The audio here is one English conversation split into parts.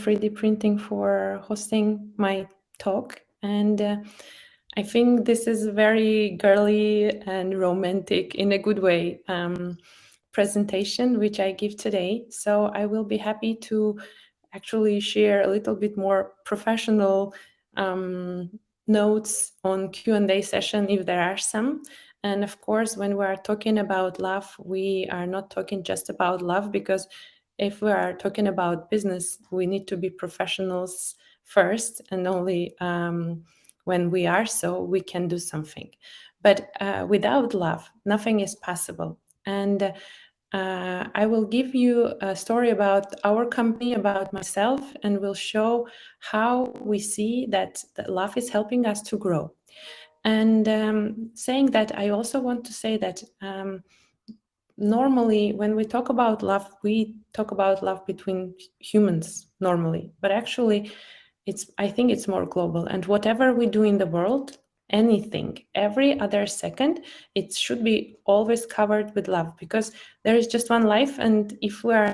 3D printing for hosting my talk. And I think this is very girly and romantic in a good way presentation, which I give today. So I will be happy to actually share a little bit more professional notes on Q&A session if there are some. And of course, when we are talking about love, we are not talking just about love, because if we are talking about business, we need to be professionals first, and only when we are so, we can do something. But without love, nothing is possible. And I will give you a story about our company, about myself, and will show how we see that love is helping us to grow. And saying that, I also want to say that normally when we talk about love, we talk about love between humans normally, but actually I think it's more global. And whatever we do in the world, anything, every other second, it should be always covered with love, because there is just one life. And if we are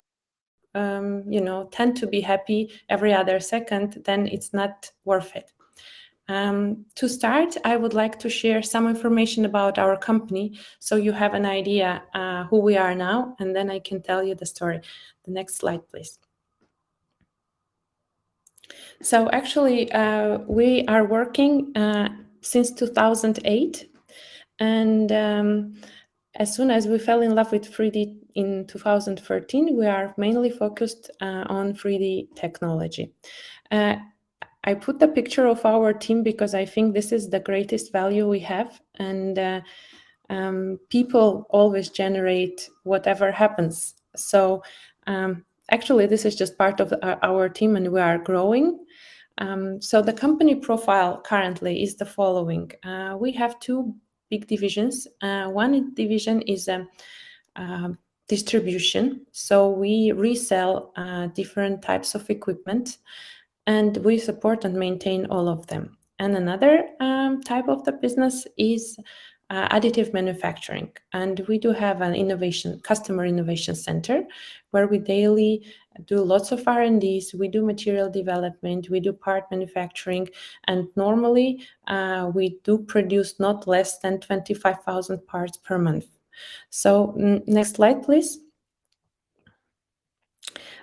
tend to be happy every other second, then it's not worth it. To start, I would like to share some information about our company, so you have an idea who we are now, and then I can tell you the story. The next slide, please. So actually, we are working since 2008, and as soon as we fell in love with 3D in 2013, we are mainly focused on 3D technology. I put the picture of our team because I think this is the greatest value we have, and people always generate whatever happens. So actually, this is just part of our team, and we are growing. So the company profile currently is the following. We have two big divisions. One division is distribution. So we resell different types of equipment, and we support and maintain all of them. And another type of the business is additive manufacturing. And we do have an customer innovation center, where we daily do lots of R&Ds, we do material development, we do part manufacturing, and normally we do produce not less than 25,000 parts per month. So next slide, please.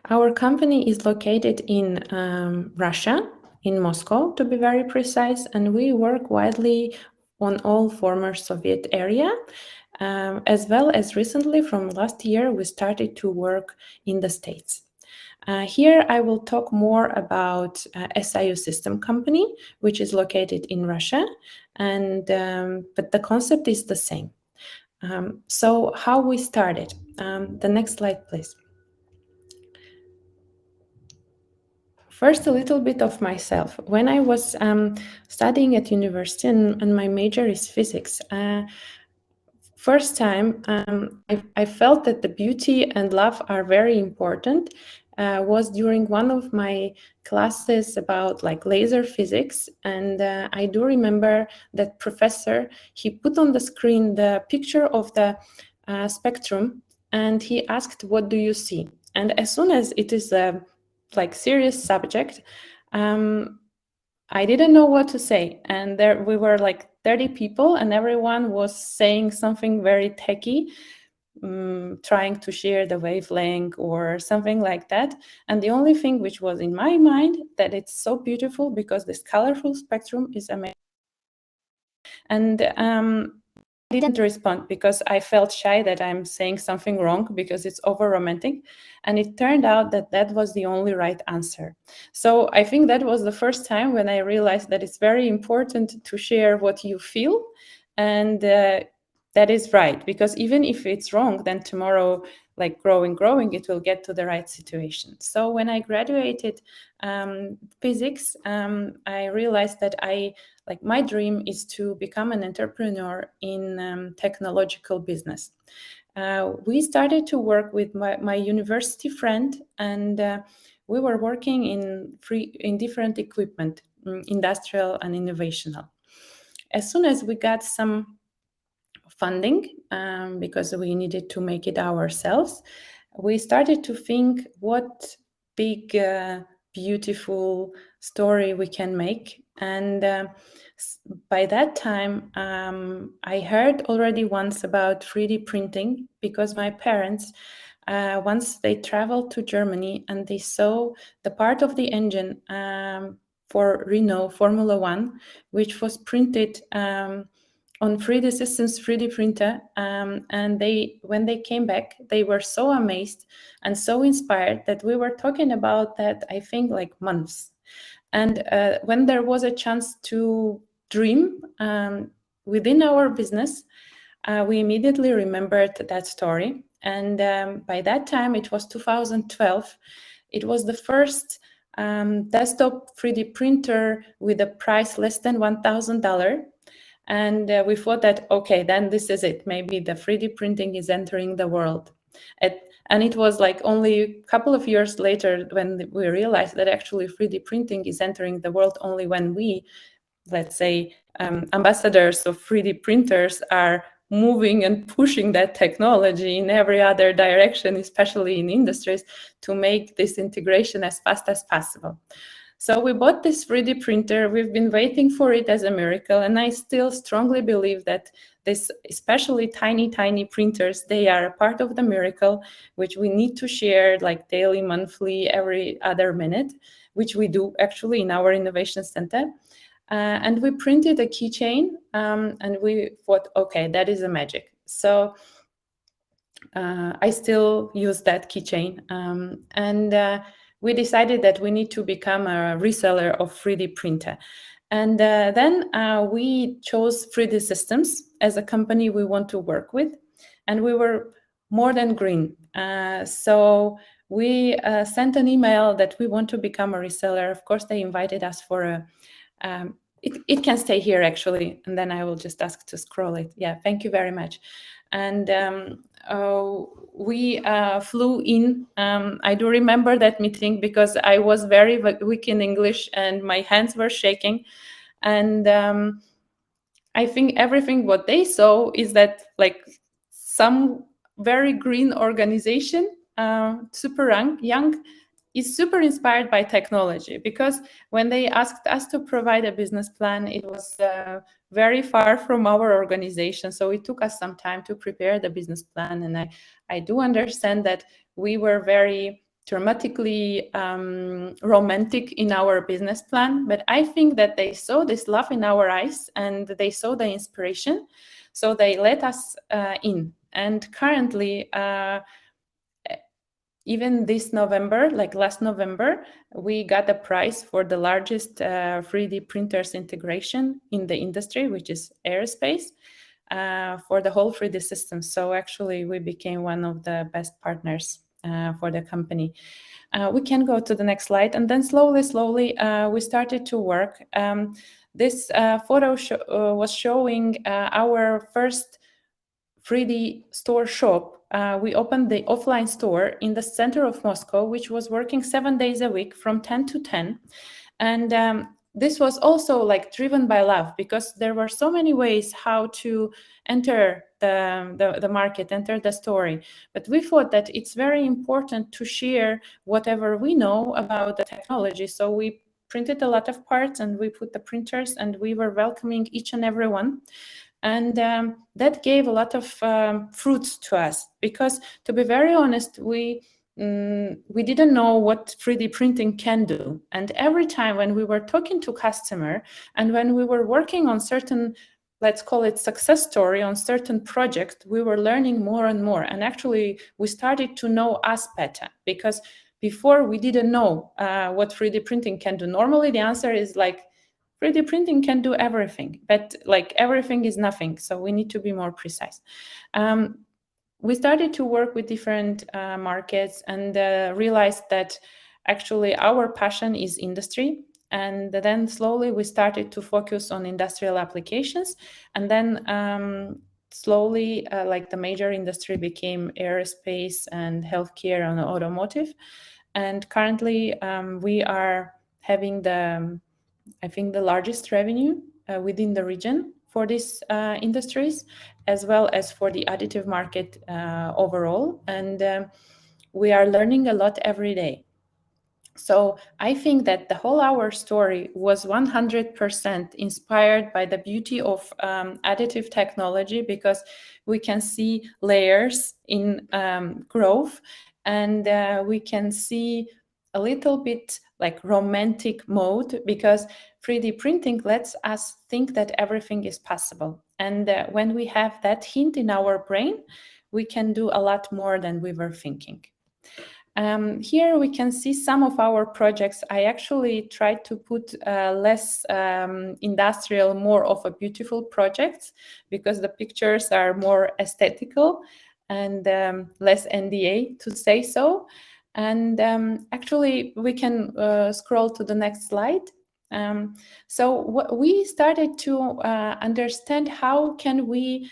Our company is located in Russia, in Moscow, to be very precise, and we work widely on all former Soviet area, as well as recently, from last year, we started to work in the States. Here I will talk more about SIU System Company, which is located in Russia, and but the concept is the same. So how we started. The next slide, please. First, a little bit of myself. When I was studying at university, and my major is physics, first time I felt that the beauty and love are very important was during one of my classes about like laser physics. And I do remember that professor, he put on the screen the picture of the spectrum, and he asked, "What do you see?" And as soon as it is a like serious subject, I didn't know what to say. And there we were like 30 people, and everyone was saying something very techy, trying to share the wavelength or something like that. And the only thing which was in my mind, that it's so beautiful because this colorful spectrum is amazing. And I didn't respond because I felt shy that I'm saying something wrong because it's over romantic. And it turned out that that was the only right answer. So I think that was the first time when I realized that it's very important to share what you feel. And that is right, because even if it's wrong, then tomorrow, like growing, it will get to the right situation. So when I graduated physics, I realized that my dream is to become an entrepreneur in technological business. We started to work with my university friend, and we were working in different equipment, industrial and innovational. As soon as we got some funding, because we needed to make it ourselves, we started to think what big beautiful story we can make. And by that time, I heard already once about 3D printing because my parents, once they traveled to Germany and they saw the part of the engine for Renault Formula One, which was printed on 3D Systems 3D printer. And when they came back, they were so amazed and so inspired that we were talking about that, I think, like months. And when there was a chance to dream within our business, we immediately remembered that story. And by that time, it was 2012. It was the first desktop 3D printer with a price less than $1,000. And we thought that, okay, then this is it. Maybe the 3D printing is entering the world. And it was like only a couple of years later when we realized that actually 3D printing is entering the world only when we, let's say, ambassadors of 3D printers are moving and pushing that technology in every other direction, especially in industries, to make this integration as fast as possible. So we bought this 3D printer. We've been waiting for it as a miracle. And I still strongly believe that this, especially tiny, tiny printers, they are a part of the miracle, which we need to share like daily, monthly, every other minute, which we do actually in our innovation center. And we printed a keychain, and we thought, okay, that is a magic. So I still use that keychain. And we decided that we need to become a reseller of 3D printer. And then we chose 3D Systems as a company we want to work with. And we were more than green. So we sent an email that we want to become a reseller. Of course, they invited us for a it can stay here actually, and then I will just ask to scroll it. Yeah, thank you very much. And we flew in. I do remember that meeting because I was very weak in English and my hands were shaking. And I think everything what they saw is that like some very green organization, super young, is super inspired by technology, because when they asked us to provide a business plan, it was very far from our organization. So it took us some time to prepare the business plan. And I do understand that we were very dramatically romantic in our business plan, but I think that they saw this love in our eyes and they saw the inspiration. So they let us in. And currently, even this November, like last November, we got a prize for the largest 3D printers integration in the industry, which is aerospace, for the whole 3D system. So actually, we became one of the best partners for the company. We can go to the next slide. And then slowly, we started to work. This photo was showing our first 3D store shop. We opened the offline store in the center of Moscow, which was working 7 days a week from 10 to 10. And this was also like driven by love, because there were so many ways how to enter the market, enter the story. But we thought that it's very important to share whatever we know about the technology. So we printed a lot of parts and we put the printers and we were welcoming each and every one. And that gave a lot of fruits to us, because to be very honest, we didn't know what 3D printing can do. And every time when we were talking to customer and when we were working on certain, let's call it success story, on certain project, we were learning more and more. And actually, we started to know us better, because before we didn't know what 3D printing can do. Normally, the answer is like, 3D printing can do everything, but like everything is nothing. So we need to be more precise. We started to work with different markets and realized that actually our passion is industry. And then slowly we started to focus on industrial applications. And then slowly, like the major industry became aerospace and healthcare and automotive. And currently we are having I think the largest revenue within the region for these industries, as well as for the additive market overall. And we are learning a lot every day. So I think that the whole our story was 100% inspired by the beauty of additive technology, because we can see layers in growth, and we can see a little bit like romantic mode, because 3D printing lets us think that everything is possible. And when we have that hint in our brain, we can do a lot more than we were thinking. Here we can see some of our projects. I actually tried to put less industrial, more of a beautiful projects, because the pictures are more aesthetical and less NDA, to say so. And actually, we can scroll to the next slide. So we started to understand how can we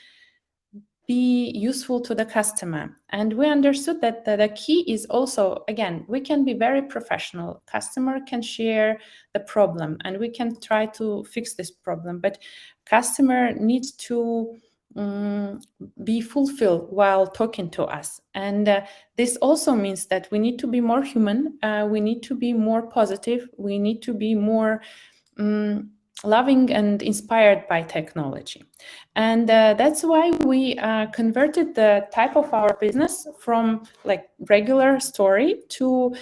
be useful to the customer. And we understood that the key is also, again, we can be very professional. Customer can share the problem and we can try to fix this problem, but customer needs to be fulfilled while talking to us. And this also means that we need to be more human, we need to be more positive, we need to be more loving and inspired by technology. And that's why we converted the type of our business from like regular story to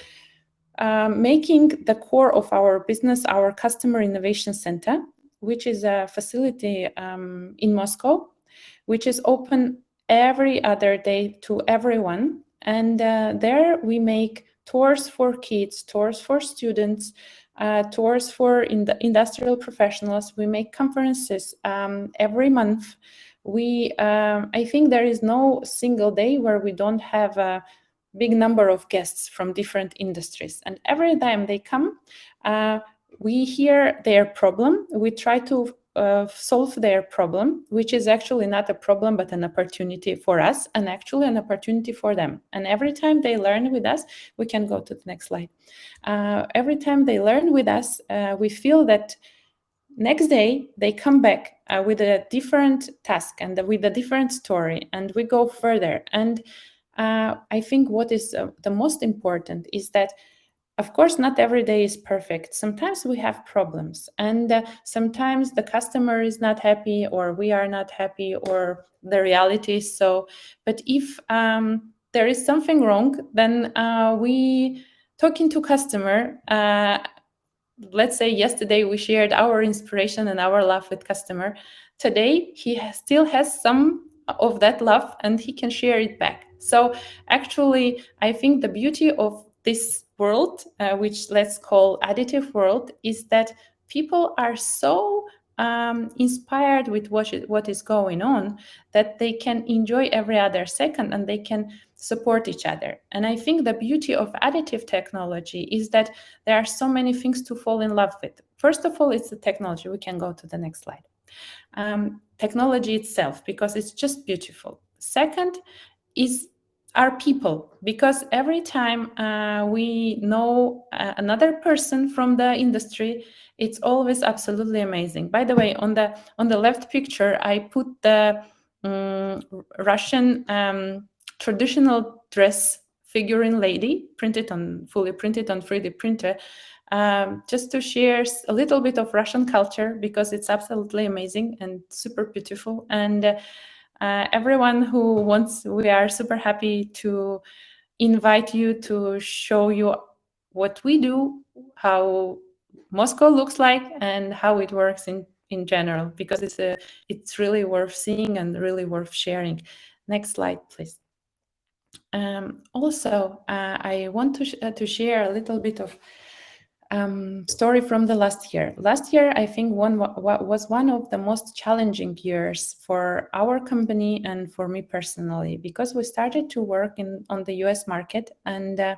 making the core of our business our Customer Innovation Center, which is a facility in Moscow, which is open every other day to everyone. And there we make tours for kids, tours for students, tours for industrial professionals. We make conferences every month. I think there is no single day where we don't have a big number of guests from different industries. And every time they come, we hear their problem. We try to solve their problem, which is actually not a problem, but an opportunity for us, and actually an opportunity for them. And every time they learn with us, we can go to the next slide. Every time they learn with us, we feel that next day they come back with a different task and with a different story, and we go further. And I think what is the most important is that, of course, not every day is perfect. Sometimes we have problems, and sometimes the customer is not happy, or we are not happy, or the reality is so. But if there is something wrong, then we talking to customer. Let's say yesterday we shared our inspiration and our love with customer. Today still has some of that love, and he can share it back. So actually, I think the beauty of this world, which let's call additive world, is that people are so inspired with what is going on, that they can enjoy every other second and they can support each other. And I think the beauty of additive technology is that there are so many things to fall in love with. First of all, it's the technology. We can go to the next slide. Technology itself, because it's just beautiful. Second is our people, because every time we know another person from the industry, it's always absolutely amazing. By the way, on the left picture, I put the Russian traditional dress figurine lady fully printed on 3D printer, just to share a little bit of Russian culture, because it's absolutely amazing and super beautiful. And everyone who wants, we are super happy to invite you to show you what we do, how Moscow looks like, and how it works in general, because it's really worth seeing and really worth sharing. Next slide, please. Also, I want to share a little bit of story from the last year. Last year, I think was one of the most challenging years for our company and for me personally, because we started to work on the US market, and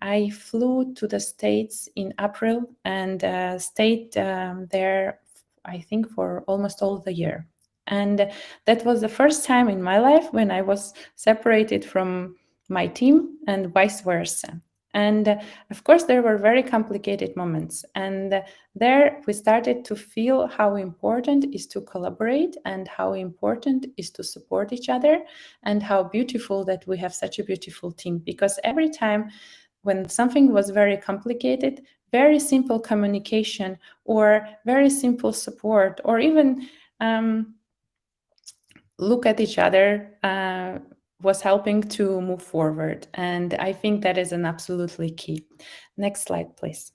I flew to the States in April and stayed there, I think, for almost all the year. And that was the first time in my life when I was separated from my team and vice versa. And of course, there were very complicated moments. And there we started to feel how important is to collaborate, and how important is to support each other, and how beautiful that we have such a beautiful team. Because every time when something was very complicated, very simple communication or very simple support, or even look at each other was helping to move forward. And I think that is an absolutely key. Next slide, please.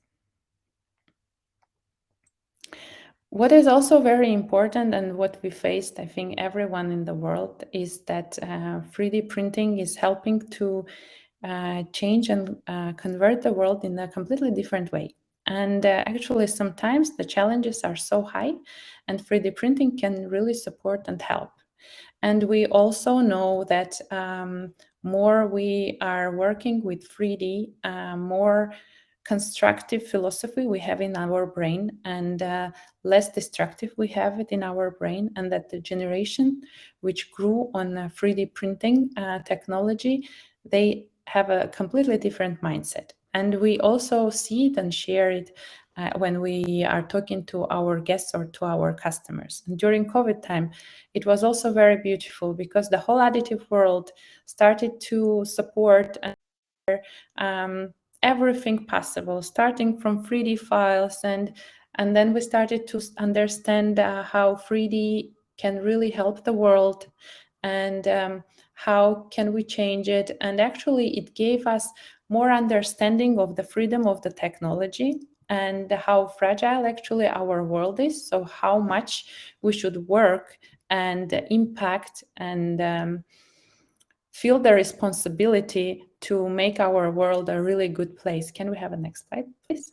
What is also very important, and what we faced, I think everyone in the world, is that 3D printing is helping to change and convert the world in a completely different way. And actually, sometimes the challenges are so high, and 3D printing can really support and help. And we also know that more we are working with 3D, more constructive philosophy we have in our brain, and less destructive we have it in our brain, and that the generation which grew on 3D printing technology, they have a completely different mindset. And we also see it and share it when we are talking to our guests or to our customers. And during COVID time, it was also very beautiful because the whole additive world started to support everything possible, starting from 3D files, and then we started to understand how 3D can really help the world, and how can we change it. And actually, it gave us more understanding of the freedom of the technology and how fragile actually our world is. So how much we should work and impact and feel the responsibility to make our world a really good place. Can we have a next slide, please?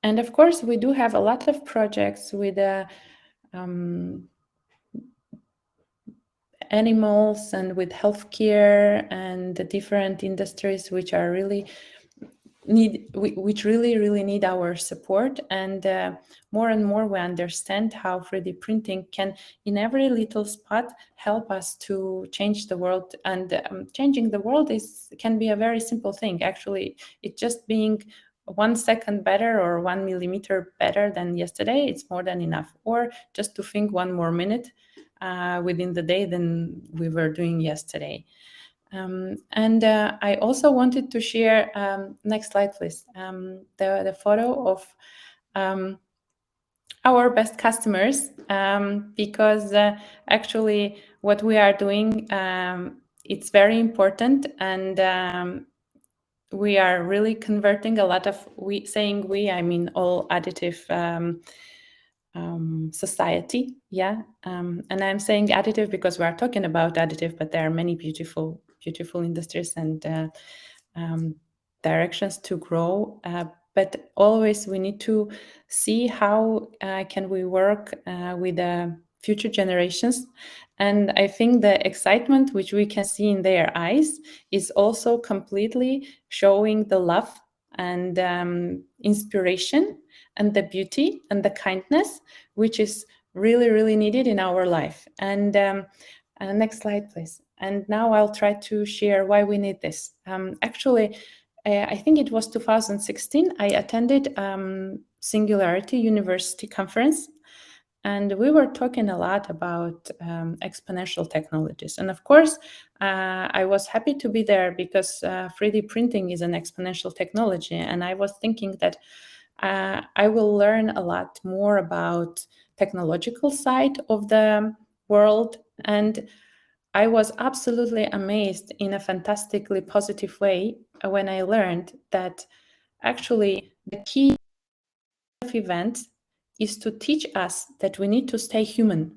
And of course, we do have a lot of projects with animals and with healthcare and the different industries which are really which really need our support. And more and more we understand how 3D printing can, in every little spot, help us to change the world. And changing the world can be a very simple thing. Actually, it just being 1 second better or 1 millimeter better than yesterday, it's more than enough. Or just to think 1 more minute within the day than we were doing yesterday. And I also wanted to share, next slide, please, the photo of our best customers, because actually what we are doing, it's very important, and we are really converting a lot of, I mean all additive society. Yeah. And I'm saying additive because we are talking about additive, but there are many beautiful industries and directions to grow. But always we need to see how can we work with the future generations. And I think the excitement which we can see in their eyes is also completely showing the love and inspiration and the beauty and the kindness, which is really needed in our life. And next slide, please. And now I'll try to share why we need this. Actually, I think it was 2016, I attended Singularity University conference, and we were talking a lot about exponential technologies. And of course, I was happy to be there because 3D printing is an exponential technology. And I was thinking that I will learn a lot more about technological side of the world. And I was absolutely amazed in a fantastically positive way when I learned that actually the key of events is to teach us that we need to stay human,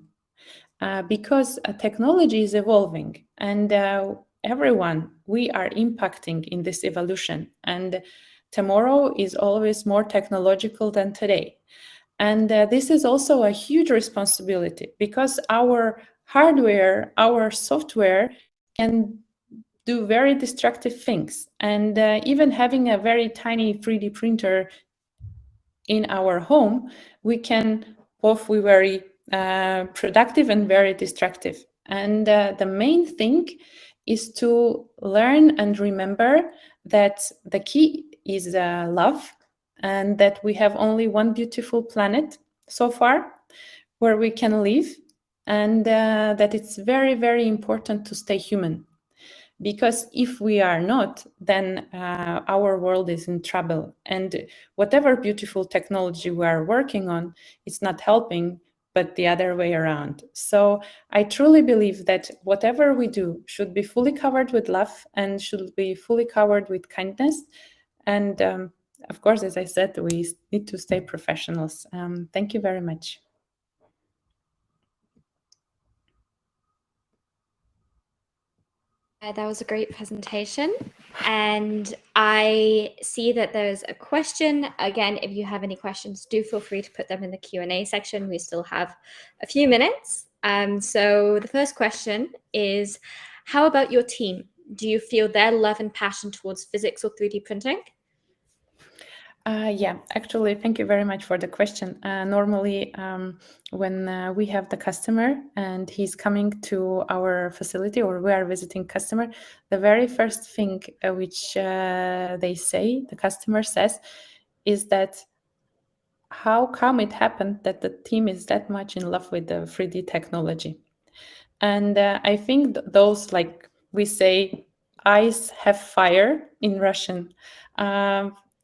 because technology is evolving, and everyone, we are impacting in this evolution, and tomorrow is always more technological than today. And this is also a huge responsibility because our hardware, our software can do very destructive things. And even having a very tiny 3D printer in our home, we can both be very productive and very destructive. And the main thing is to learn and remember that the key is love, and that we have only one beautiful planet so far where we can live, and that it's very important to stay human. because if we are not, then our world is in trouble. And whatever beautiful technology we are working on, it's not helping, but the other way around. So I truly believe that whatever we do should be fully covered with love and should be fully covered with kindness. And of course, as I said, we need to stay professionals. Thank you very much. That was a great presentation. And I see that there's a question. Again, if you have any questions, do feel free to put them in the Q&A section. We still have a few minutes. So the first question is, how about your team? Do you feel their love and passion towards physics or 3D printing? Yeah, actually, thank you very much for the question. Normally, when we have the customer and he's coming to our facility or we are visiting customer, the very first thing which they say, the customer says, is that how come it happened that the team is that much in love with the 3D technology? And I think those, like we say, eyes have fire in Russian.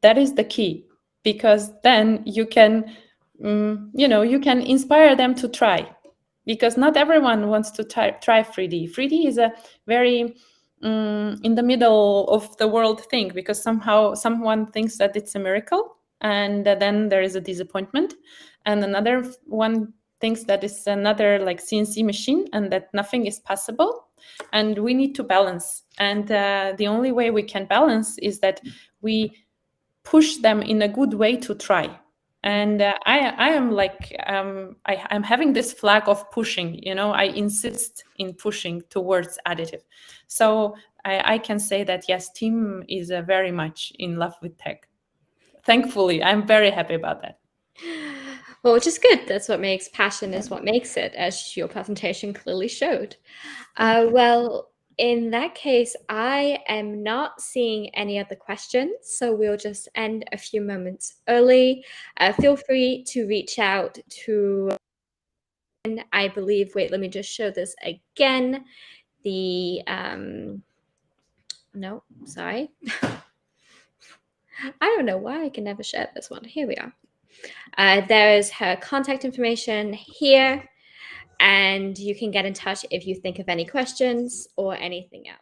That is the key, because then you can, you can inspire them to try, because not everyone wants to try 3D. 3D is a very in the middle of the world thing, because somehow someone thinks that it's a miracle, and then there is a disappointment, and another one thinks that it's another like CNC machine and that nothing is possible. And we need to balance. And the only way we can balance is that we push them in a good way to try. And I am like, I'm having this flag of pushing, I insist in pushing towards additive. So I can say that, yes, team is very much in love with tech. Thankfully, I'm very happy about that. Well, which is good. That's what makes passion is what makes it, as your presentation clearly showed. Well, in that case, I am not seeing any other questions, so we'll just end a few moments early. Feel free to reach out to, I believe, wait, let me just show this again. The, no, sorry. I don't know why I can never share this one. Here we are. There is her contact information here, and you can get in touch if you think of any questions or anything else.